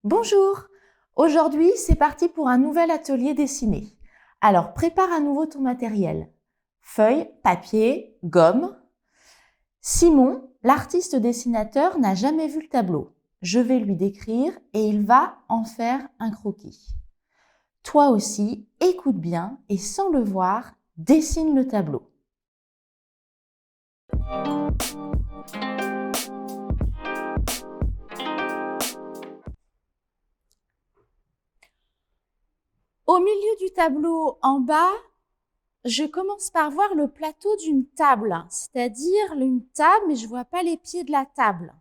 Bonjour! Aujourd'hui, c'est parti pour un nouvel atelier dessiné. Alors, prépare à nouveau ton matériel. Feuilles, papier, gomme. Simon, l'artiste dessinateur, n'a jamais vu le tableau. Je vais lui décrire et il va en faire un croquis. Toi aussi, écoute bien et sans le voir, dessine le tableau. Au milieu du tableau, en bas, je commence par voir le plateau d'une table, c'est-à-dire une table, mais je vois pas les pieds de la table.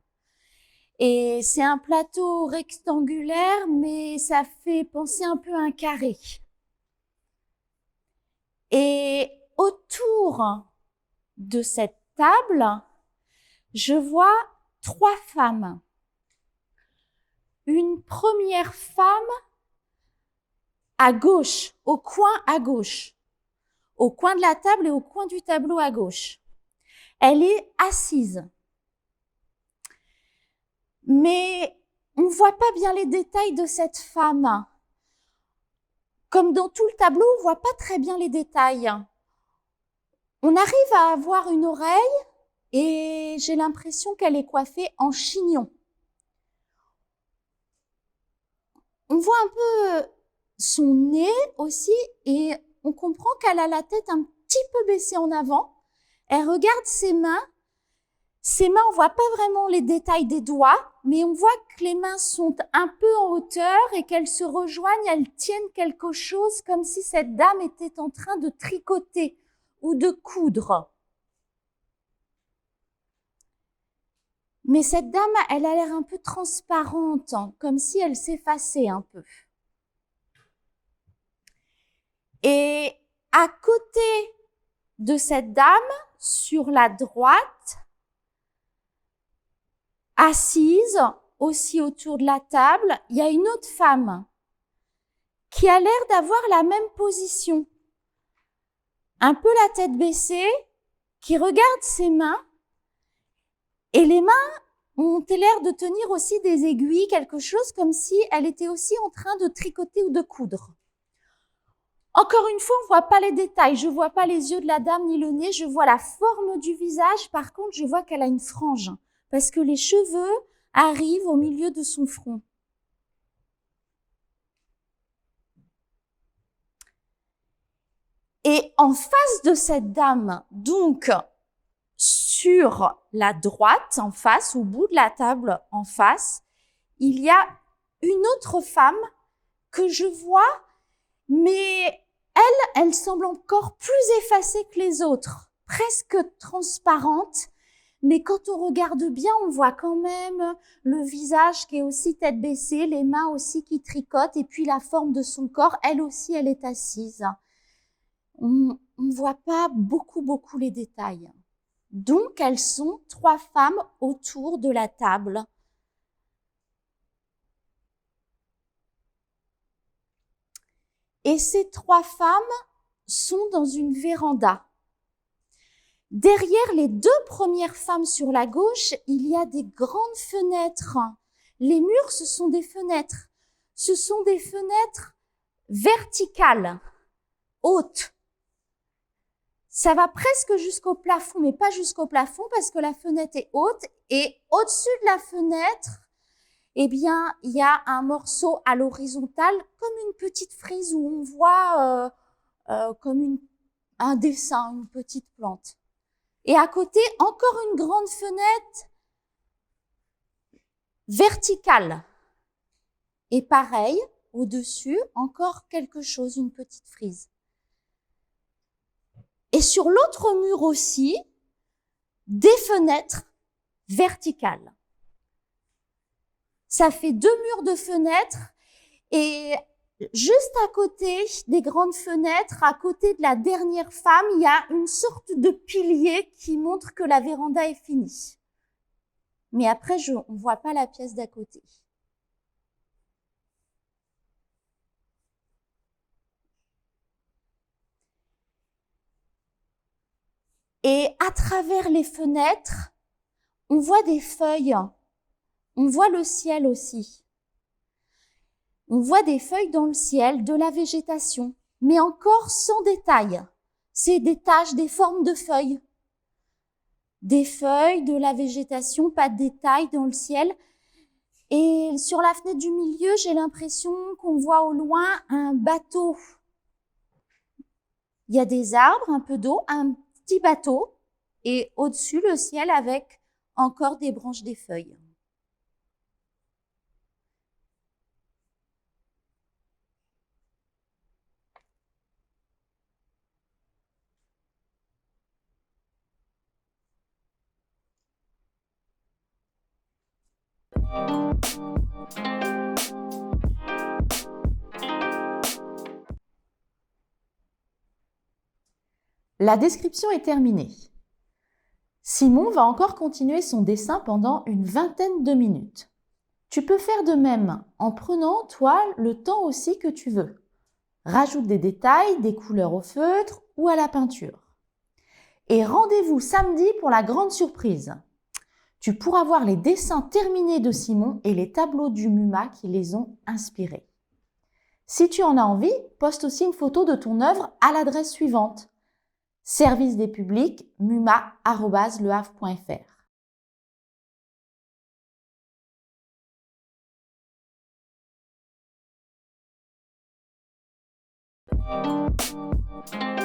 Et c'est un plateau rectangulaire, mais ça fait penser un peu à un carré. Et autour de cette table, je vois 3 femmes. Une première femme à gauche, au coin à gauche, au coin de la table et au coin du tableau à gauche. Elle est assise. Mais on ne voit pas bien les détails de cette femme. Comme dans tout le tableau, on ne voit pas très bien les détails. On arrive à avoir une oreille et j'ai l'impression qu'elle est coiffée en chignon. On voit un peu son nez aussi et on comprend qu'elle a la tête un petit peu baissée en avant. Elle regarde ses mains. Ses mains, on voit pas vraiment les détails des doigts, mais on voit que les mains sont un peu en hauteur et qu'elles se rejoignent, elles tiennent quelque chose comme si cette dame était en train de tricoter ou de coudre. Mais cette dame, elle a l'air un peu transparente, comme si elle s'effaçait un peu. Et à côté de cette dame, sur la droite, assise, aussi autour de la table, il y a une autre femme qui a l'air d'avoir la même position. Un peu la tête baissée, qui regarde ses mains, et les mains ont l'air de tenir aussi des aiguilles, quelque chose comme si elle était aussi en train de tricoter ou de coudre. Encore une fois, on ne voit pas les détails. Je ne vois pas les yeux de la dame ni le nez, je vois la forme du visage. Par contre, je vois qu'elle a une frange, parce que les cheveux arrivent au milieu de son front. Et en face de cette dame, donc sur la droite, en face, au bout de la table, en face, il y a une autre femme que je vois, mais elle semble encore plus effacée que les autres, presque transparente. Mais quand on regarde bien, on voit quand même le visage qui est aussi tête baissée, les mains aussi qui tricotent, et puis la forme de son corps, elle aussi, elle est assise. On ne voit pas beaucoup les détails. Donc, elles sont 3 femmes autour de la table. Et ces 3 femmes sont dans une véranda. Derrière les 2 premières femmes sur la gauche, il y a des grandes fenêtres. Les murs, ce sont des fenêtres. Ce sont des fenêtres verticales, hautes. Ça va presque jusqu'au plafond, mais pas jusqu'au plafond parce que la fenêtre est haute. Et au-dessus de la fenêtre, eh bien, il y a un morceau à l'horizontale, comme une petite frise où on voit comme un dessin, une petite plante. Et à côté, encore une grande fenêtre verticale. Et pareil, au-dessus, encore quelque chose, une petite frise. Et sur l'autre mur aussi, des fenêtres verticales. Ça fait 2 murs de fenêtres et juste à côté des grandes fenêtres, à côté de la dernière femme, il y a une sorte de pilier qui montre que la véranda est finie. Mais après, on ne voit pas la pièce d'à côté. Et à travers les fenêtres, on voit des feuilles, on voit le ciel aussi. On voit des feuilles dans le ciel, de la végétation, mais encore sans détail. C'est des taches, des formes de feuilles. Des feuilles, de la végétation, pas de détails dans le ciel. Et sur la fenêtre du milieu, j'ai l'impression qu'on voit au loin un bateau. Il y a des arbres, un peu d'eau, un petit bateau, et au-dessus, le ciel avec encore des branches, des feuilles. La description est terminée. Simon va encore continuer son dessin pendant une vingtaine de minutes. Tu peux faire de même en prenant, toi, le temps aussi que tu veux. Rajoute des détails, des couleurs au feutre ou à la peinture. Et rendez-vous samedi pour la grande surprise. Tu pourras voir les dessins terminés de Simon et les tableaux du MUMA qui les ont inspirés. Si tu en as envie, poste aussi une photo de ton œuvre à l'adresse suivante: service des publics muma@lehavre.fr.